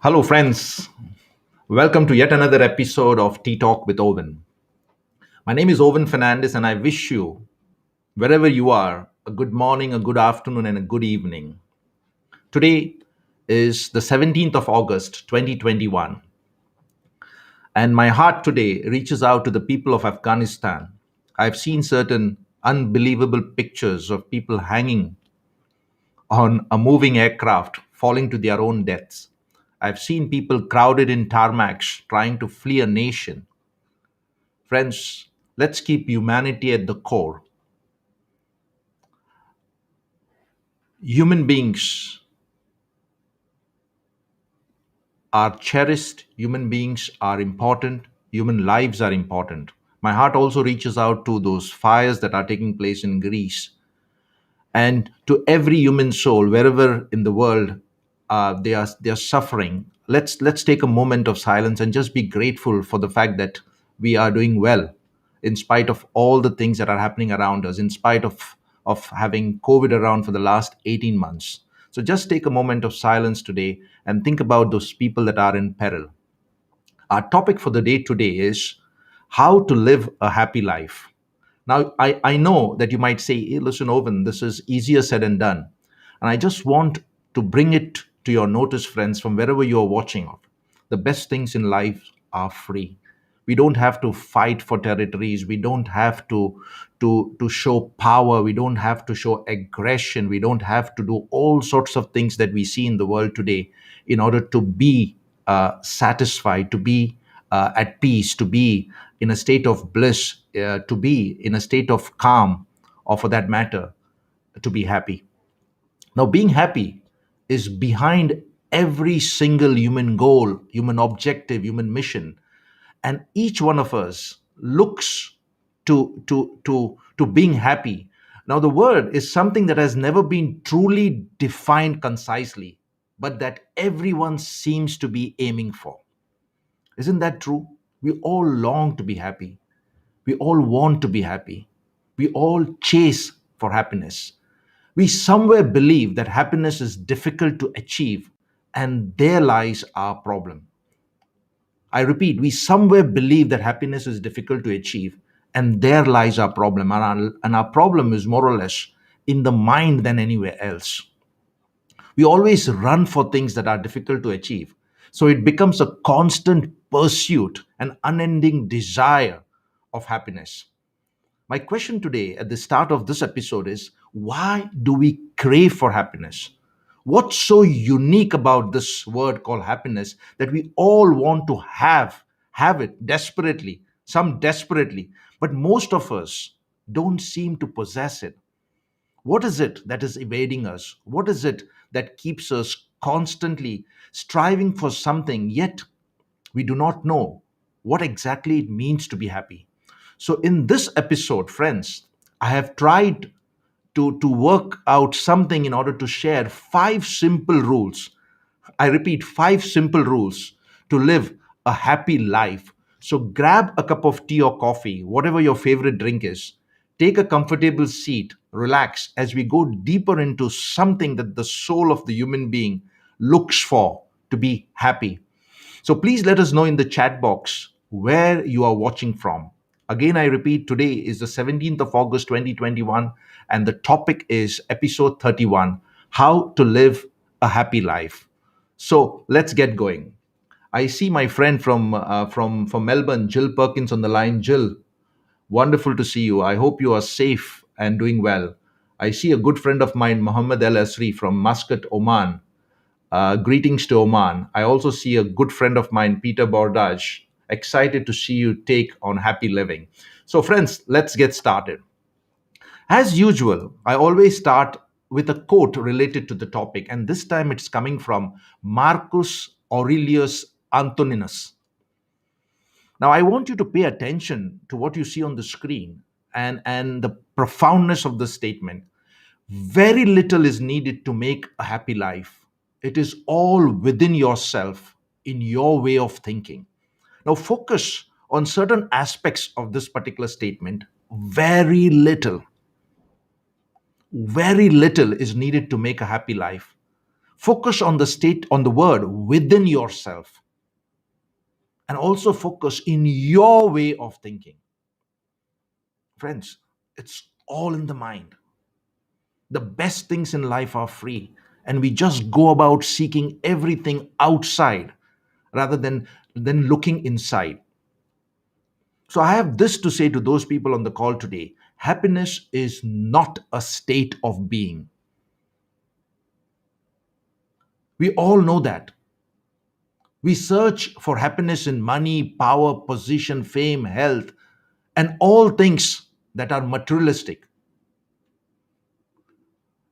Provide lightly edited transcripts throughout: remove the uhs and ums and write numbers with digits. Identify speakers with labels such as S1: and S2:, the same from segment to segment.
S1: Hello, friends. Welcome to yet another episode of Tea Talk with Owen. My name is Owen Fernandez, and I wish you, wherever you are, a good morning, a good afternoon, and a good evening. Today is the 17th of August, 2021, and my heart today reaches out to the people of Afghanistan. I've seen certain unbelievable pictures of people hanging on a moving aircraft falling to their own deaths. I've seen people crowded in tarmacs trying to flee a nation. Friends, let's keep humanity at the core. Human beings are cherished, human beings are important, human lives are important. My heart also reaches out to those fires that are taking place in Greece and to every human soul wherever in the world they are suffering. Let's take a moment of silence and just be grateful for the fact that we are doing well in spite of all the things that are happening around us, in spite of having COVID around for the last 18 months. So just take a moment of silence today and think about those people that are in peril. Our topic for the day today is how to live a happy life. Now, I know that you might say, hey, listen, Owen, this is easier said than done. And I just want to bring it to your notice, friends, from wherever you are watching. The best things in life are free. We don't have to fight for territories. We don't have to show power. We don't have to show aggression. We don't have to do all sorts of things that we see in the world today in order to be satisfied, to be at peace, to be in a state of bliss, to be in a state of calm, or for that matter, to be happy. Now, being happy is behind every single human goal, human objective, human mission, and each one of us looks to being happy. Now, the word is something that has never been truly defined concisely, but that everyone seems to be aiming for. Isn't that true? We all long to be happy. We all want to be happy. We all chase for happiness. We somewhere believe that happiness is difficult to achieve, and there lies our problem. I repeat, we somewhere believe that happiness is difficult to achieve, and there lies our problem. And our problem is more or less in the mind than anywhere else. We always run for things that are difficult to achieve. So it becomes a constant pursuit, an unending desire of happiness. My question today at the start of this episode is, why do we crave for happiness? What's so unique about this word called happiness that we all want to have it desperately, some desperately, but most of us don't seem to possess it? What is it that is evading us? What is it that keeps us constantly striving for something, yet we do not know what exactly it means to be happy? So, in this episode, friends, I have tried to work out something in order to share five simple rules. I repeat, five simple rules to live a happy life. So grab a cup of tea or coffee, whatever your favorite drink is. Take a comfortable seat, relax as we go deeper into something that the soul of the human being looks for to be happy. So please let us know in the chat box where you are watching from. Again, I repeat, today is the 17th of August 2021, and the topic is episode 31, How to Live a Happy Life. So let's get going. I see my friend from Melbourne, Jill Perkins, on the line. Jill, wonderful to see you. I hope you are safe and doing well. I see a good friend of mine, Mohammed El Asri from Muscat, Oman. Greetings to Oman. I also see a good friend of mine, Peter Bordaj. Excited to see you take on happy living. So, friends, let's get started. As usual, I always start with a quote related to the topic, and this time it's coming from Marcus Aurelius Antoninus. Now, I want you to pay attention to what you see on the screen and the profoundness of the statement. Very little is needed to make a happy life. It is all within yourself, in your way of thinking. Now, focus on certain aspects of this particular statement. Very little is needed to make a happy life. Focus on the state, on the word within yourself, and also focus in your way of thinking. Friends, it's all in the mind. The best things in life are free, and we just go about seeking everything outside rather than looking inside. So I have this to say to those people on the call today: happiness is not a state of being. We all know that. We search for happiness in money, power, position, fame, health, and all things that are materialistic.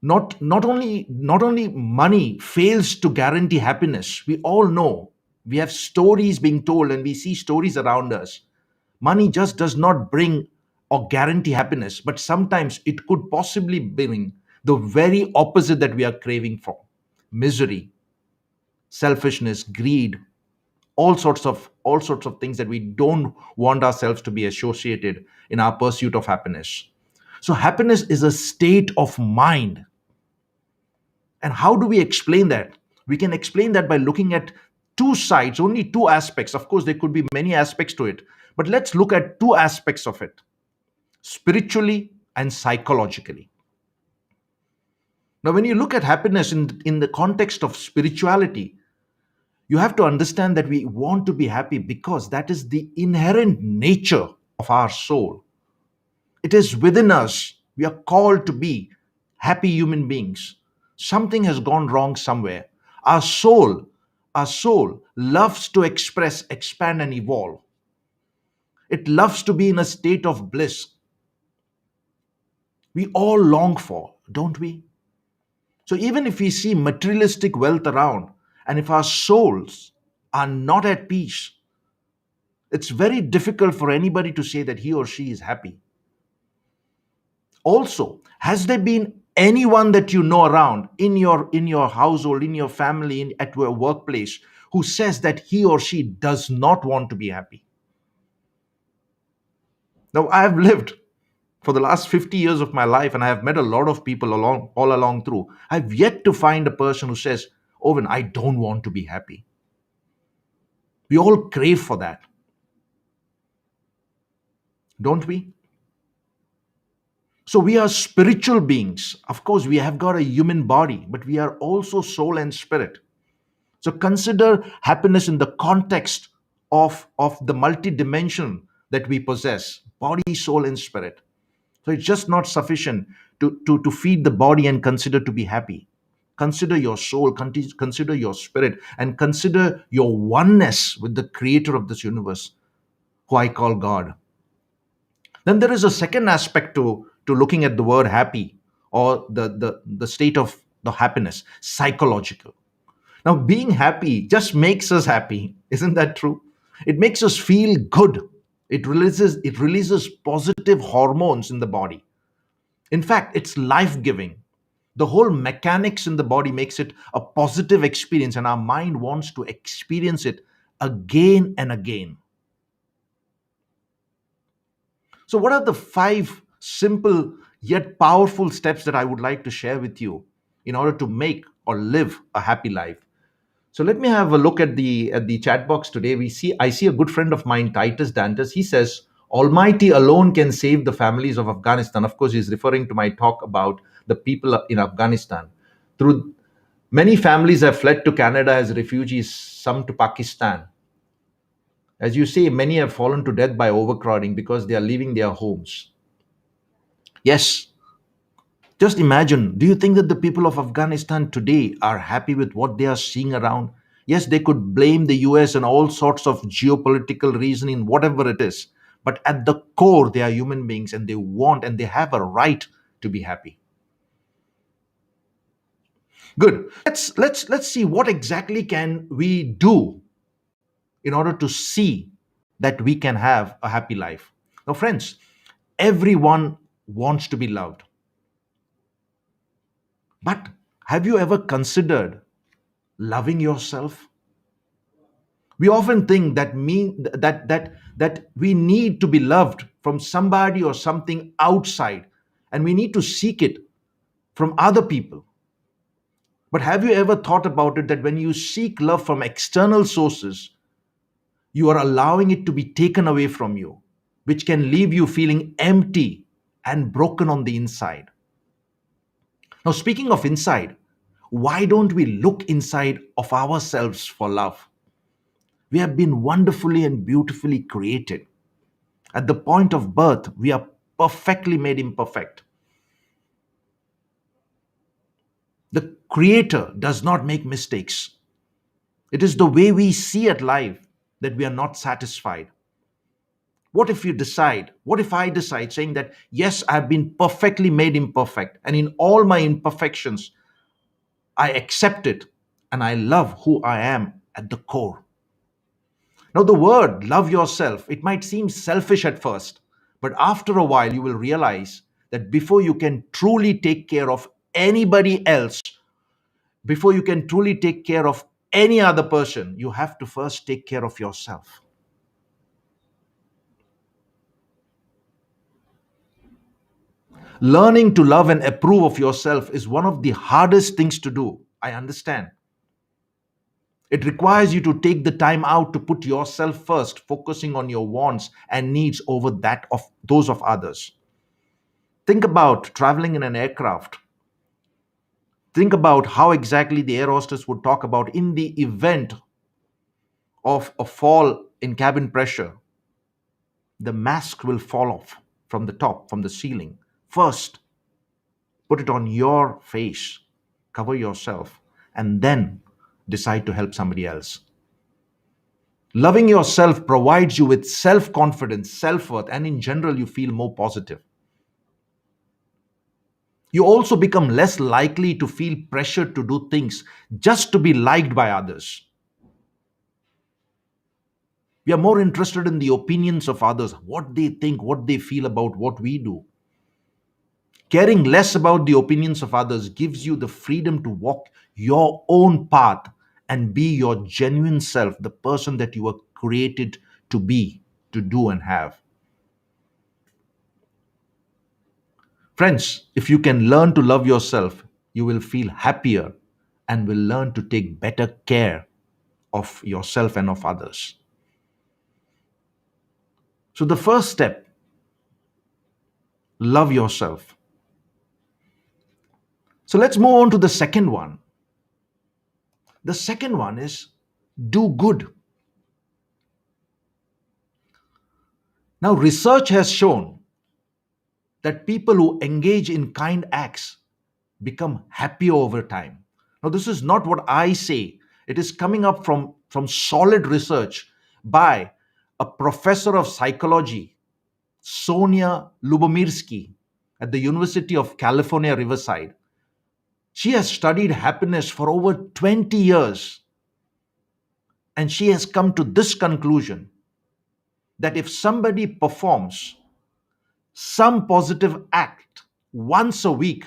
S1: Not only money fails to guarantee happiness. We all know, we have stories being told and we see stories around us. Money just does not bring or guarantee happiness, but sometimes it could possibly bring the very opposite that we are craving for: misery, selfishness, greed, all sorts of things that we don't want ourselves to be associated in our pursuit of happiness. So happiness is a state of mind. And how do we explain that? We can explain that by looking at two sides, only two aspects. Of course, there could be many aspects to it, but let's look at two aspects of it: spiritually and psychologically. Now, when you look at happiness in the context of spirituality, you have to understand that we want to be happy because that is the inherent nature of our soul. It is within us. We are called to be happy human beings. Something has gone wrong somewhere. Our soul, our soul loves to express, expand, and evolve. It loves to be in a state of bliss. We all long for, don't we? So even if we see materialistic wealth around, and if our souls are not at peace, it's very difficult for anybody to say that he or she is happy. Also, has there been anyone that you know around in your household, in your family, at your workplace, who says that he or she does not want to be happy? Now, I have lived for the last 50 years of my life, and I have met a lot of people all along through. I've yet to find a person who says, Owen, I don't want to be happy. We all crave for that, don't we? So we are spiritual beings. Of course, we have got a human body, but we are also soul and spirit. So consider happiness in the context of the multi-dimension that we possess: body, soul, and spirit. So it's just not sufficient to feed the body and consider to be happy. Consider your soul, consider your spirit, and consider your oneness with the creator of this universe, who I call God. Then there is a second aspect to looking at the word happy, or the state of the happiness: psychological. Now, being happy just makes us happy. Isn't that true? It makes us feel good. It releases positive hormones in the body. In fact, it's life-giving. The whole mechanics in the body makes it a positive experience, and our mind wants to experience it again and again. So, what are the five simple yet powerful steps that I would like to share with you in order to make or live a happy life? So let me have a look at the chat box today. I see a good friend of mine, Titus Dantas. He says, "Almighty alone can save the families of Afghanistan." Of course, he's referring to my talk about the people in Afghanistan. Through Many families have fled to Canada as refugees, some to Pakistan. As you say, many have fallen to death by overcrowding because they are leaving their homes. Yes, just imagine, do you think that the people of Afghanistan today are happy with what they are seeing around? Yes, they could blame the US and all sorts of geopolitical reasoning, whatever it is. But at the core, they are human beings, and they want and they have a right to be happy. Good. Let's see what exactly can we do in order to see that we can have a happy life. Now, friends, everyone wants to be loved. But have you ever considered loving yourself? We often think that we need to be loved from somebody or something outside, and we need to seek it from other people. But have you ever thought about it that when you seek love from external sources, you are allowing it to be taken away from you, which can leave you feeling empty and broken on the inside? Now, speaking of inside, why don't we look inside of ourselves for love? We have been wonderfully and beautifully created. At the point of birth, we are perfectly made imperfect. The Creator does not make mistakes. It is the way we see at life that we are not satisfied. What if I decide saying that, yes, I have been perfectly made imperfect, and in all my imperfections, I accept it and I love who I am at the core? Now, the word love yourself, it might seem selfish at first, but after a while, you will realize that before you can truly take care of anybody else, before you can truly take care of any other person, you have to first take care of yourself. Learning to love and approve of yourself is one of the hardest things to do. I understand. It requires you to take the time out to put yourself first, focusing on your wants and needs over that of those of others. Think about traveling in an aircraft. Think about how exactly the air hostess would talk about in the event of a fall in cabin pressure. The mask will fall off from the top, from the ceiling. First, put it on your face, cover yourself, and then decide to help somebody else. Loving yourself provides you with self confidence, self worth, and in general, you feel more positive. You also become less likely to feel pressured to do things just to be liked by others. We are more interested in the opinions of others, what they think, what they feel about what we do. Caring less about the opinions of others gives you the freedom to walk your own path and be your genuine self, the person that you were created to be, to do, and have. Friends, if you can learn to love yourself, you will feel happier and will learn to take better care of yourself and of others. So, the first step, love yourself. So, let's move on to the second one. The second one is do good. Now, research has shown that people who engage in kind acts become happier over time. Now, this is not what I say, it is coming up from solid research by a professor of psychology, Sonia Lubomirsky, at the University of California, Riverside. She has studied happiness for over 20 years, and she has come to this conclusion that if somebody performs some positive act once a week,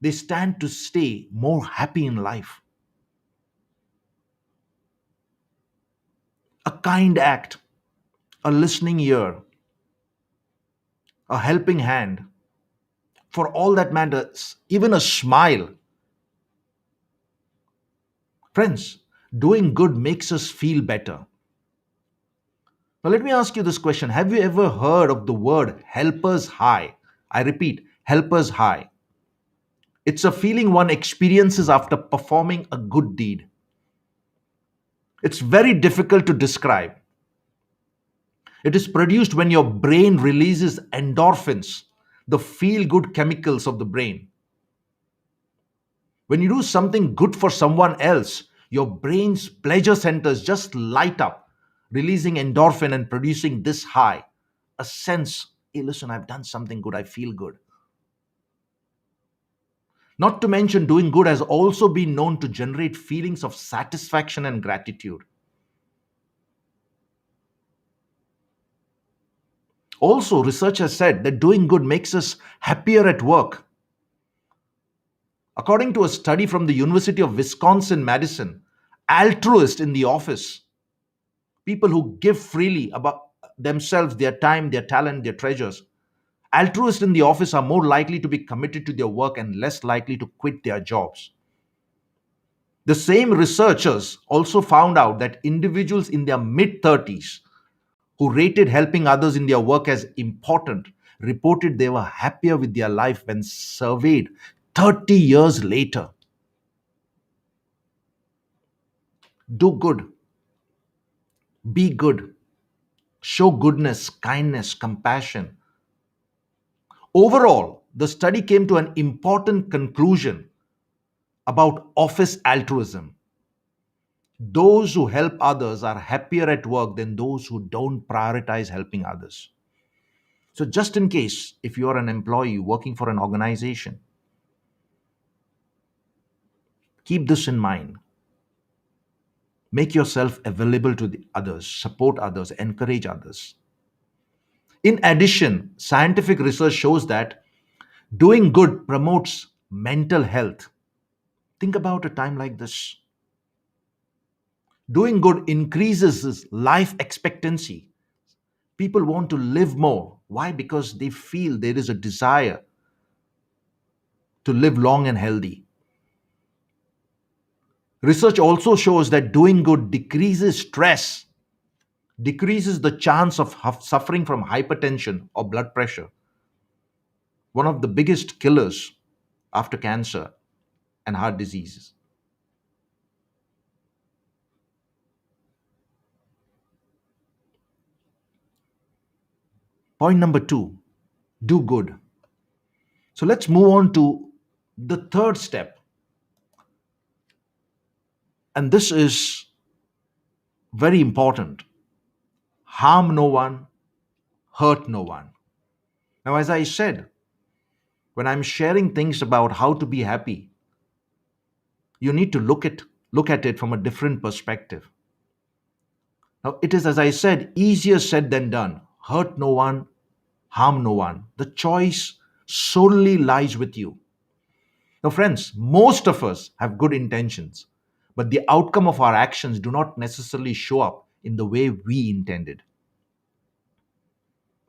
S1: they stand to stay more happy in life. A kind act, a listening ear, a helping hand, for all that matters, even a smile. Friends, doing good makes us feel better. Now, let me ask you this question. Have you ever heard of the word helper's high? I repeat, helper's high. It's a feeling one experiences after performing a good deed. It's very difficult to describe. It is produced when your brain releases endorphins, the feel good chemicals of the brain. When you do something good for someone else, your brain's pleasure centers just light up, releasing endorphin and producing this high, a sense, hey, listen, I've done something good, I feel good. Not to mention, doing good has also been known to generate feelings of satisfaction and gratitude. Also, research has said that doing good makes us happier at work. According to a study from the University of Wisconsin-Madison, altruists in the office, people who give freely about themselves, their time, their talent, their treasures, Altruists in the office are more likely to be committed to their work and less likely to quit their jobs. The same researchers also found out that individuals in their mid 30s who rated helping others in their work as important reported they were happier with their life when surveyed 30 years later. Do good, be good, show goodness, kindness, compassion. Overall, the study came to an important conclusion about office altruism. Those who help others are happier at work than those who don't prioritize helping others. So, just in case, if you are an employee working for an organization, keep this in mind. Make yourself available to the others, support others, encourage others. In addition, scientific research shows that doing good promotes mental health. Think about a time like this. Doing good increases life expectancy. People want to live more. Why? Because they feel there is a desire to live long and healthy. Research also shows that doing good decreases stress, decreases the chance of suffering from hypertension or blood pressure, one of the biggest killers after cancer and heart diseases. Point number two, do good. So let's move on to the third step. And this is very important: harm no one, hurt no one. Now, as I said, when I'm sharing things about how to be happy, you need to look at it from a different perspective. Now, it is, as I said, easier said than done. Hurt no one, harm no one. The choice solely lies with you. Now, friends, most of us have good intentions, but the outcome of our actions do not necessarily show up in the way we intended.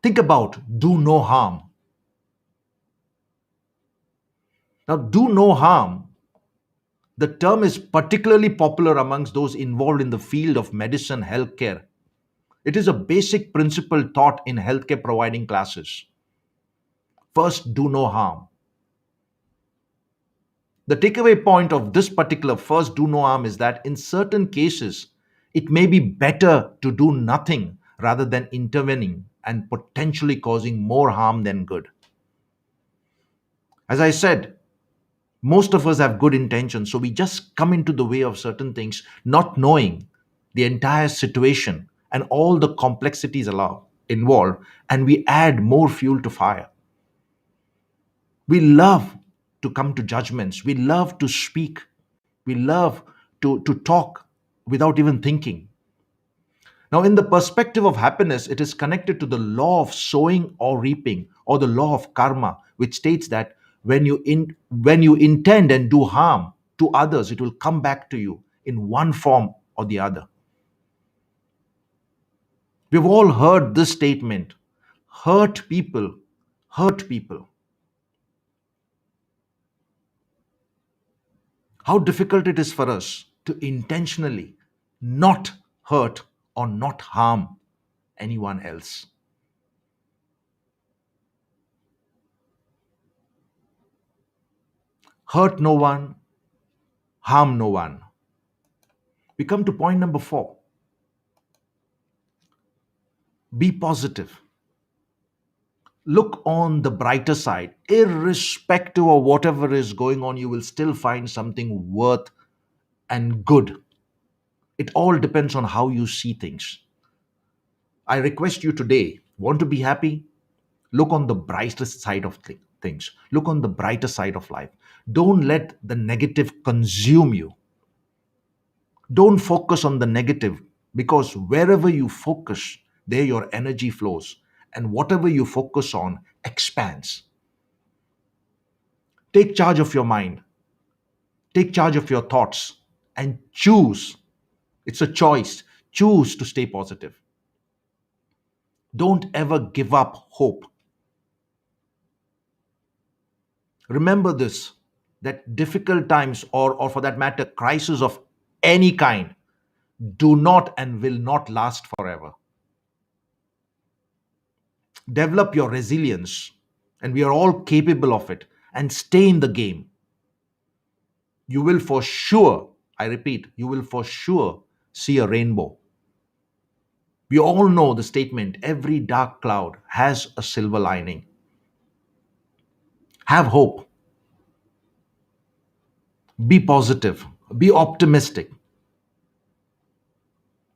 S1: Think about do no harm. Now, do no harm, the term is particularly popular amongst those involved in the field of medicine, healthcare. It is a basic principle taught in healthcare providing classes. First, do no harm. The takeaway point of this particular first do no harm is that in certain cases, it may be better to do nothing rather than intervening and potentially causing more harm than good. As I said, most of us have good intentions, so we just come into the way of certain things, not knowing the entire situation and all the complexities involved, and we add more fuel to fire. We love to come to judgments. We love to speak. We love to talk without even thinking. Now, in the perspective of happiness, it is connected to the law of sowing or reaping, or the law of karma, which states that when you intend and do harm to others, it will come back to you in one form or the other. We've all heard this statement: hurt people, hurt people. How difficult it is for us to intentionally not hurt or not harm anyone else. Hurt no one, harm no one. We come to point number four: be positive. Look on the brighter side. Irrespective of whatever is going on, you will still find something worth and good. It all depends on how you see things. I request you today, want to be happy? Look on the brightest side of things. Look on the brighter side of life. Don't let the negative consume you. Don't focus on the negative, because wherever you focus, there your energy flows. And whatever you focus on expands. Take charge of your mind, take charge of your thoughts, and choose. It's a choice. Choose to stay positive. Don't ever give up hope. Remember this, that difficult times, or for that matter, crisis of any kind, do not and will not last forever. Develop your resilience, and we are all capable of it, and stay in the game. You will for sure, I repeat, you will for sure see a rainbow. We all know the statement, every dark cloud has a silver lining. Have hope, be positive, be optimistic.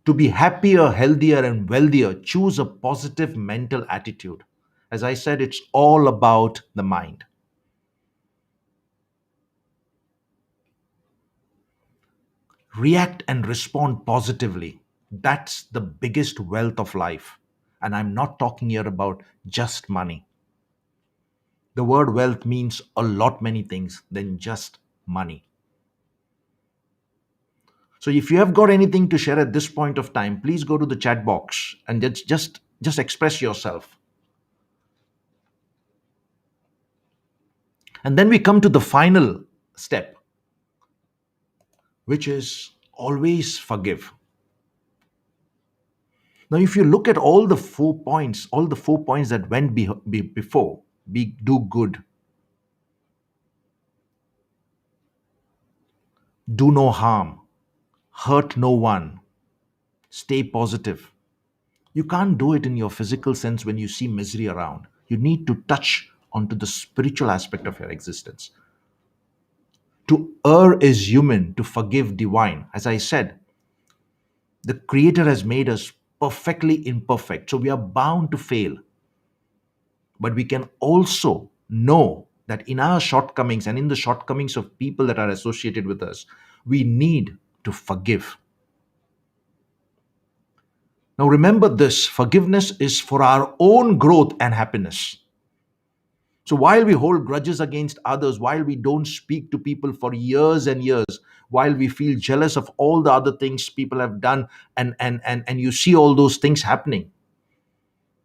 S1: To be happier, healthier, and wealthier, choose a positive mental attitude. As I said, it's all about the mind. React and respond positively. That's the biggest wealth of life. And I'm not talking here about just money. The word wealth means a lot many things than just money. So if you have got anything to share at this point of time, please go to the chat box and just express yourself. And then we come to the final step, which is always forgive. Now, if you look at all the 4 points that went before, do good, do no harm, hurt no one, stay positive. You can't do it in your physical sense when you see misery around. You need to touch onto the spiritual aspect of your existence. To err is human, to forgive divine. As I said, the Creator has made us perfectly imperfect, so we are bound to fail. But we can also know that in our shortcomings and in the shortcomings of people that are associated with us, we need to forgive. Now, remember this, forgiveness is for our own growth and happiness. So, while we hold grudges against others, while we don't speak to people for years and years, while we feel jealous of all the other things people have done, and you see all those things happening,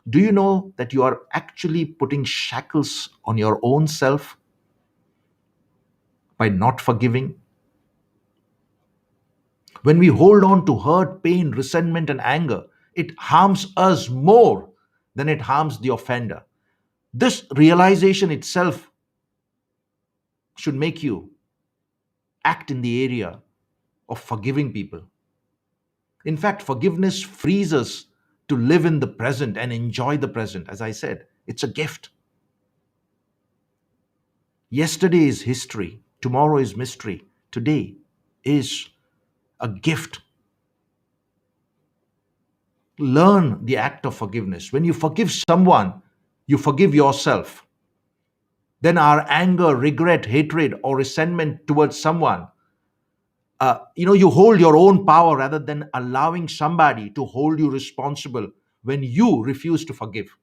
S1: do you know that you are actually putting shackles on your own self by not forgiving? When we hold on to hurt, pain, resentment, and anger, it harms us more than it harms the offender. This realization itself should make you act in the area of forgiving people. In fact, forgiveness frees us to live in the present and enjoy the present. As I said, it's a gift. Yesterday is history, tomorrow is mystery, today is a gift. Learn the act of forgiveness. When you forgive someone, you forgive yourself. Then our anger, regret, hatred, or resentment towards someone, you hold your own power rather than allowing somebody to hold you responsible when you refuse to forgive.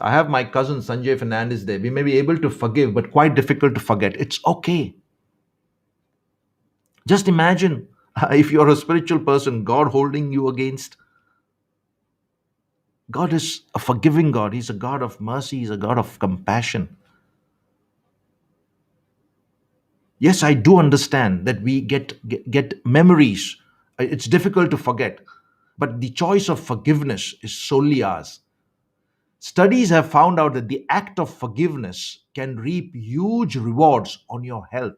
S1: I have my cousin Sanjay Fernandez there. We may be able to forgive, but quite difficult to forget. It's okay. Just imagine if you're a spiritual person, God holding you against. God is a forgiving God. He's a God of mercy. He's a God of compassion. Yes, I do understand that we get memories. It's difficult to forget. But the choice of forgiveness is solely ours. Studies have found out that the act of forgiveness can reap huge rewards on your health.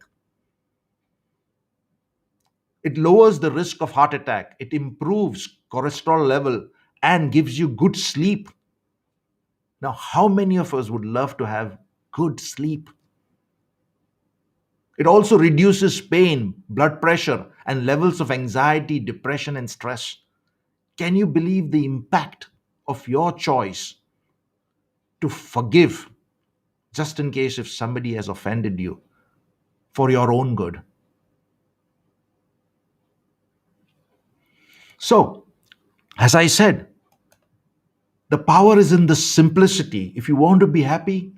S1: It lowers the risk of heart attack, it improves cholesterol level, and gives you good sleep. Now, how many of us would love to have good sleep? It also reduces pain, blood pressure, and levels of anxiety, depression, and stress. Can you believe the impact of your choice to forgive, just in case if somebody has offended you, for your own good? So, as I said, the power is in the simplicity. If you want to be happy,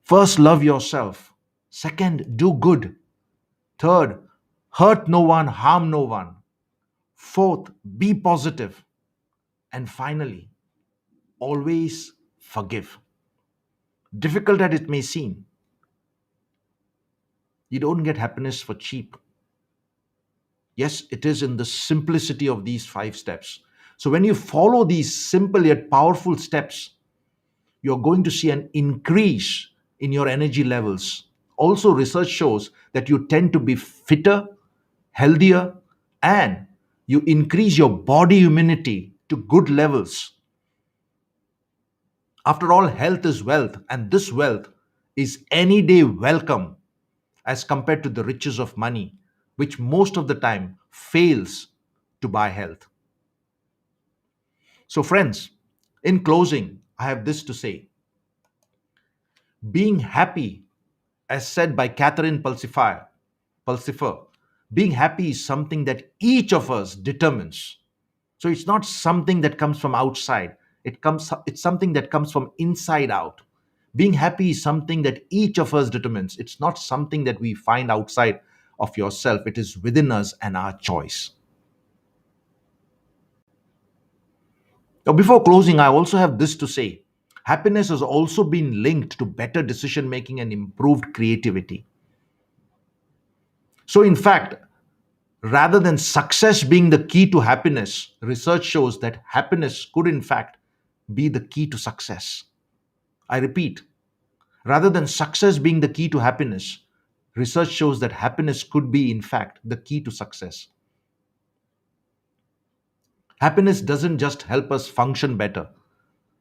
S1: first love yourself. Second, do good. Third, hurt no one, harm no one. Fourth, be positive. And finally, always forgive. Difficult as it may seem, you don't get happiness for cheap. Yes, it is in the simplicity of these 5 steps. So, when you follow these simple yet powerful steps, you're going to see an increase in your energy levels. Also, research shows that you tend to be fitter, healthier, and you increase your body immunity to good levels. After all, health is wealth, and this wealth is any day welcome as compared to the riches of money, which most of the time fails to buy health. So, friends, in closing, I have this to say: being happy, as said by Catherine Pulsifer, being happy is something that each of us determines. So it's not something that comes from outside. It's something that comes from inside out. Being happy is something that each of us determines. It's not something that we find outside of yourself. It is within us and our choice. Now, before closing, I also have this to say. Happiness has also been linked to better decision making and improved creativity. So, in fact, rather than success being the key to happiness, research shows that happiness could, in fact, be the key to success. I repeat, rather than success being the key to happiness, research shows that happiness could be, in fact, the key to success. Happiness doesn't just help us function better,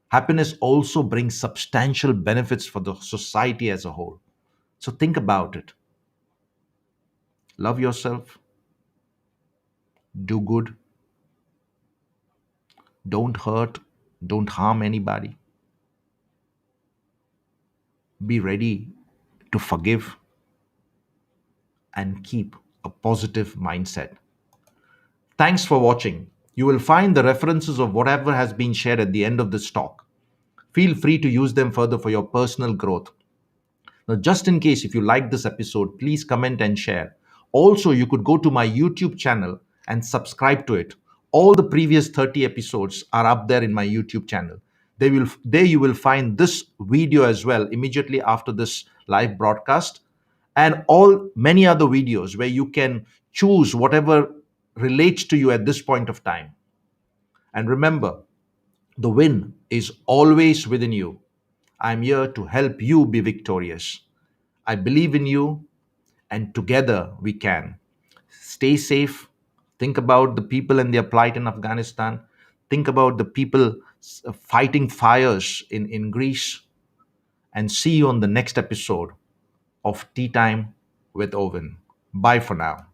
S1: happiness also brings substantial benefits for the society as a whole. So think about it. Love yourself, do good, don't hurt, don't harm anybody, be ready to forgive, and keep a positive mindset. Thanks for watching. You will find the references of whatever has been shared at the end of this talk. Feel free to use them further for your personal growth. Now, just in case if you like this episode, please comment and share. Also, you could go to my YouTube channel and subscribe to it. All the previous 30 episodes are up there in my YouTube channel. There you will find this video as well immediately after this live broadcast, and all many other videos where you can choose whatever relates to you at this point of time. And remember, the win is always within you. I'm here to help you be victorious. I believe in you, and together we can. Stay safe. Think about the people and their plight in Afghanistan. Think about the people fighting fires in Greece. And see you on the next episode of Tea Time with Owen. Bye for now.